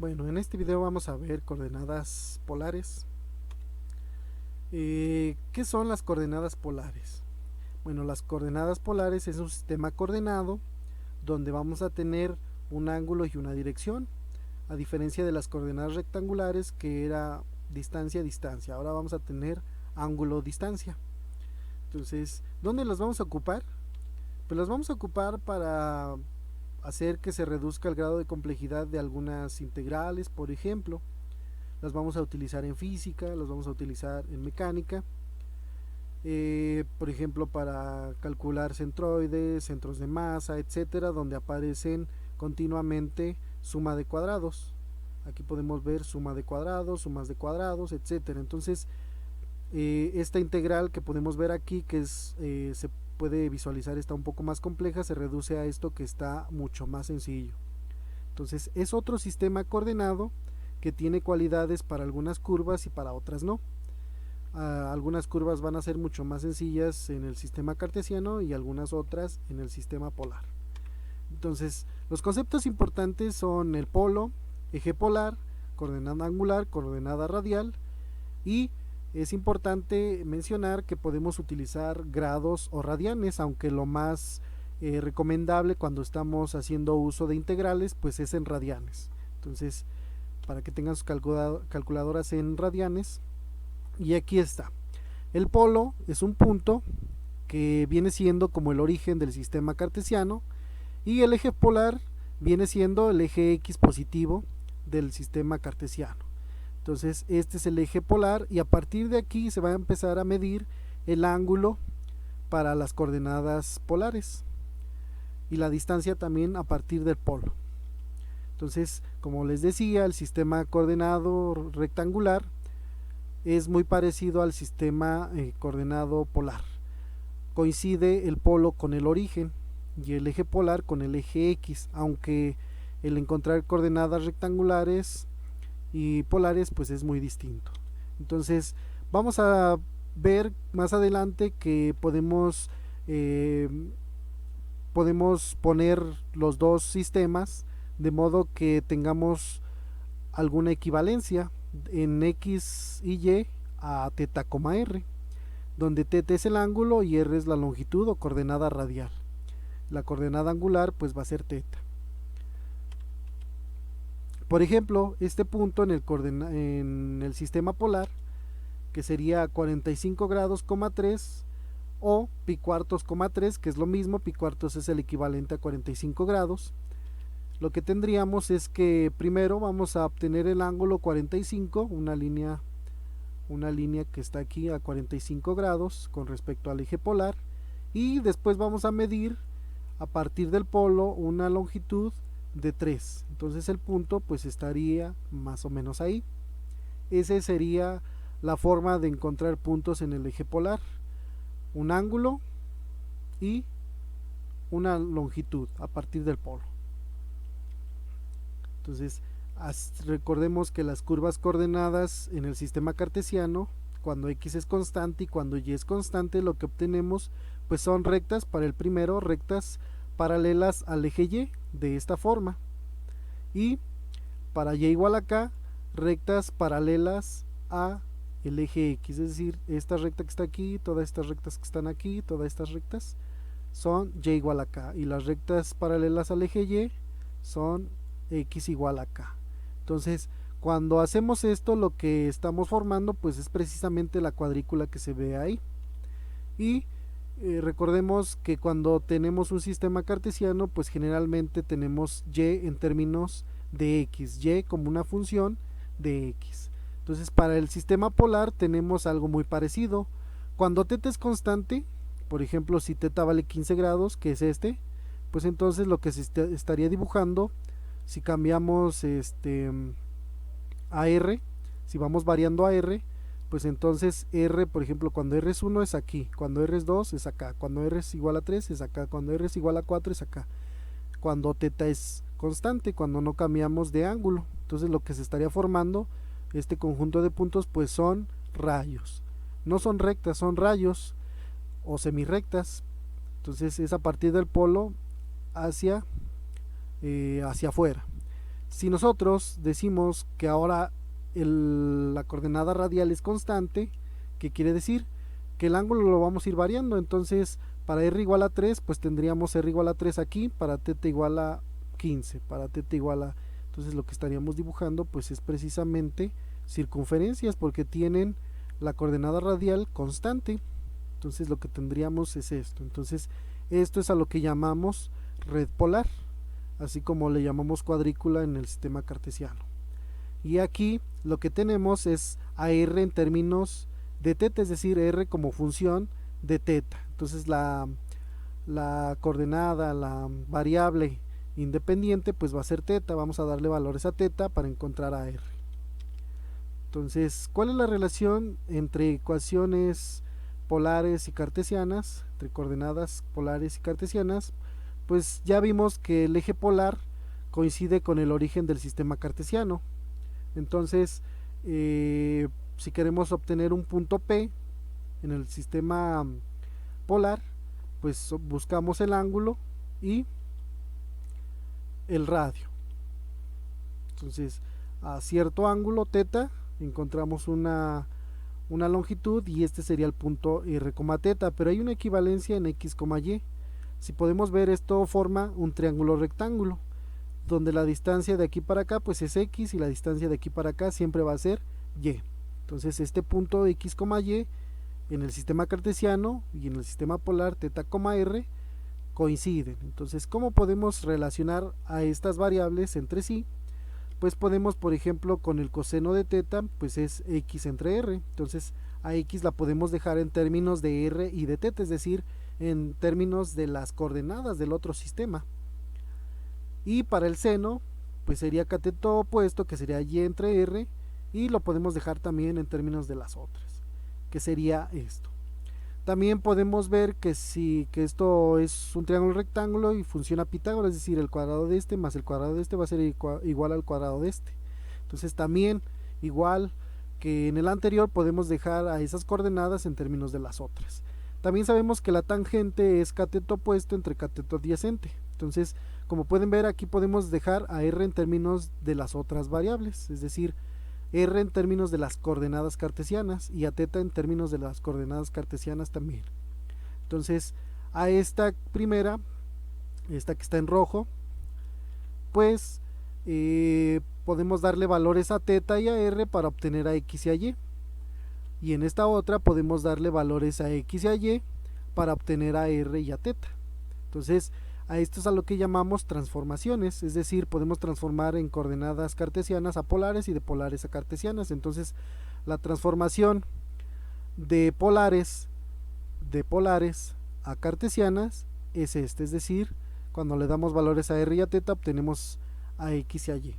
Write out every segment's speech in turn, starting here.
Bueno, en este video vamos a ver coordenadas polares. ¿Qué son las coordenadas polares? Bueno, las coordenadas polares es un sistema coordenado donde vamos a tener un ángulo y una dirección, a diferencia de las coordenadas rectangulares que era distancia, distancia. Ahora vamos a tener ángulo, distancia. Entonces, ¿dónde las vamos a ocupar? Pues las vamos a ocupar para hacer que se reduzca el grado de complejidad de algunas integrales, por ejemplo. Las vamos a utilizar en física, las vamos a utilizar en mecánica, por ejemplo para calcular centroides, centros de masa, etcétera, donde aparecen continuamente suma de cuadrados. Aquí podemos ver suma de cuadrados, sumas de cuadrados, etcétera. Entonces, esta integral que podemos ver aquí, que se puede visualizar, está un poco más compleja, se reduce a esto que está mucho más sencillo. Entonces, es otro sistema coordenado que tiene cualidades para algunas curvas y para otras no. Algunas curvas van a ser mucho más sencillas en el sistema cartesiano y algunas otras en el sistema polar. Entonces, los conceptos importantes son el polo, eje polar, coordenada angular, coordenada radial, y es importante mencionar que podemos utilizar grados o radianes, aunque lo más recomendable cuando estamos haciendo uso de integrales pues es en radianes. Entonces, para que tengan sus calculadoras en radianes. Y aquí está. El polo es un punto que viene siendo como el origen del sistema cartesiano, y el eje polar viene siendo el eje X positivo del sistema cartesiano. Entonces este es el eje polar, y a partir de aquí se va a empezar a medir el ángulo para las coordenadas polares y la distancia también a partir del polo. Entonces, como les decía, el sistema coordenado rectangular es muy parecido al sistema coordenado polar. Coincide el polo con el origen y el eje polar con el eje X, aunque el encontrar coordenadas rectangulares y polares pues es muy distinto. Entonces vamos a ver más adelante que podemos poner los dos sistemas de modo que tengamos alguna equivalencia en X y Y a θ, R, donde θ es el ángulo y R es la longitud o coordenada radial. La coordenada angular pues va a ser θ. Por ejemplo, este punto en el sistema polar, que sería 45 grados, 3, o pi cuartos, 3, que es lo mismo, pi cuartos es el equivalente a 45 grados. Lo que tendríamos es que primero vamos a obtener el ángulo 45, una línea que está aquí a 45 grados con respecto al eje polar, y después vamos a medir a partir del polo una longitud de 3. Entonces el punto pues estaría más o menos ahí. Esa sería la forma de encontrar puntos en el eje polar: un ángulo y una longitud a partir del polo. Entonces, recordemos que las curvas coordenadas en el sistema cartesiano, cuando X es constante y cuando Y es constante, lo que obtenemos pues son rectas para el primero, rectas paralelas al eje Y, de esta forma, y para Y igual a K, rectas paralelas a el eje X, es decir, esta recta que está aquí, todas estas rectas que están aquí, todas estas rectas son Y igual a K, y las rectas paralelas al eje Y son X igual a K. Entonces, cuando hacemos esto, lo que estamos formando pues es precisamente la cuadrícula que se ve ahí. Y recordemos que cuando tenemos un sistema cartesiano pues generalmente tenemos Y en términos de X, Y como una función de X. Entonces, para el sistema polar tenemos algo muy parecido. Cuando θ es constante, por ejemplo si θ vale 15 grados, que es pues entonces lo que se estaría dibujando, si cambiamos a R, si vamos variando a R, pues entonces R, por ejemplo, cuando R es 1 es aquí, cuando R es 2 es acá, cuando R es igual a 3 es acá, cuando R es igual a 4 es acá, cuando θ es constante, cuando no cambiamos de ángulo. Entonces lo que se estaría formando, este conjunto de puntos, pues son rayos. No son rectas, son rayos o semirrectas. Entonces es a partir del polo hacia afuera. Si nosotros decimos que ahora la coordenada radial es constante, ¿qué quiere decir? Que el ángulo lo vamos a ir variando. Entonces para r igual a 3 pues tendríamos r igual a 3 aquí, para θ igual a 15, para θ igual a... Entonces lo que estaríamos dibujando pues es precisamente circunferencias, porque tienen la coordenada radial constante. Entonces lo que tendríamos es esto. Entonces esto es a lo que llamamos red polar, así como le llamamos cuadrícula en el sistema cartesiano. Y aquí lo que tenemos es a r en términos de θ, es decir, r como función de θ. Entonces la coordenada, la variable independiente pues va a ser θ. Vamos a darle valores a θ para encontrar a r. Entonces, ¿cuál es la relación entre ecuaciones polares y cartesianas, entre coordenadas polares y cartesianas? Pues ya vimos que el eje polar coincide con el origen del sistema cartesiano. Entonces, si queremos obtener un punto P en el sistema polar, pues buscamos el ángulo y el radio. Entonces, a cierto ángulo θ encontramos una longitud, y este sería el punto r, θ, pero hay una equivalencia en x, y. Si podemos ver, esto forma un triángulo rectángulo, donde la distancia de aquí para acá pues es x, y la distancia de aquí para acá siempre va a ser y. Entonces este punto x, y en el sistema cartesiano y en el sistema polar θ, r coinciden. Entonces, ¿cómo podemos relacionar a estas variables entre sí? Pues podemos, por ejemplo, con el coseno de θ pues es x entre r. Entonces a x la podemos dejar en términos de r y de θ, es decir, en términos de las coordenadas del otro sistema. Y para el seno pues sería cateto opuesto, que sería y entre r, y lo podemos dejar también en términos de las otras, que sería esto. También podemos ver que esto es un triángulo rectángulo y funciona Pitágoras, es decir, el cuadrado de este más el cuadrado de este va a ser igual al cuadrado de este. Entonces también, igual que en el anterior, podemos dejar a esas coordenadas en términos de las otras. También sabemos que la tangente es cateto opuesto entre cateto adyacente. Entonces, como pueden ver, aquí podemos dejar a r en términos de las otras variables, es decir, r en términos de las coordenadas cartesianas y a θ en términos de las coordenadas cartesianas también. Entonces, a esta primera, esta que está en rojo, pues podemos darle valores a θ y a r para obtener a x y a y. Y en esta otra podemos darle valores a x y a y para obtener a r y a θ. Entonces, a esto es a lo que llamamos transformaciones, es decir, podemos transformar en coordenadas cartesianas a polares y de polares a cartesianas. Entonces, la transformación de polares a cartesianas es este, es decir, cuando le damos valores a r y a θ obtenemos a x y a y.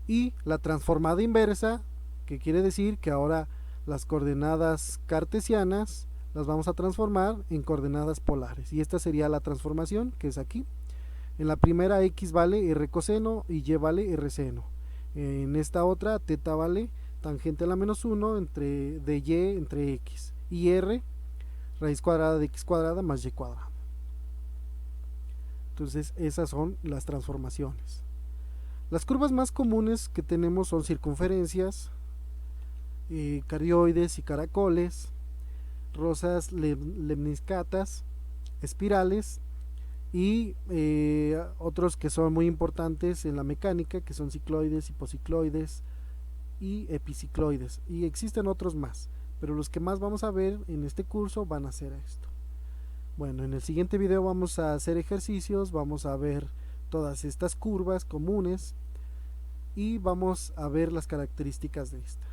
Y la transformada inversa, que quiere decir que ahora las coordenadas cartesianas las vamos a transformar en coordenadas polares, y esta sería la transformación, que es aquí. En la primera, x vale r coseno y y vale r seno. En esta otra, θ vale tangente a la menos 1 de y entre x, y r raíz cuadrada de x cuadrada más y cuadrada. Entonces esas son las transformaciones. Las curvas más comunes que tenemos son circunferencias, cardioides y caracoles, rosas lemniscatas, espirales, y otros que son muy importantes en la mecánica, que son cicloides, hipocicloides y epicicloides, y existen otros más, pero los que más vamos a ver en este curso van a ser esto. Bueno, en el siguiente video vamos a hacer ejercicios, vamos a ver todas estas curvas comunes y vamos a ver las características de esta.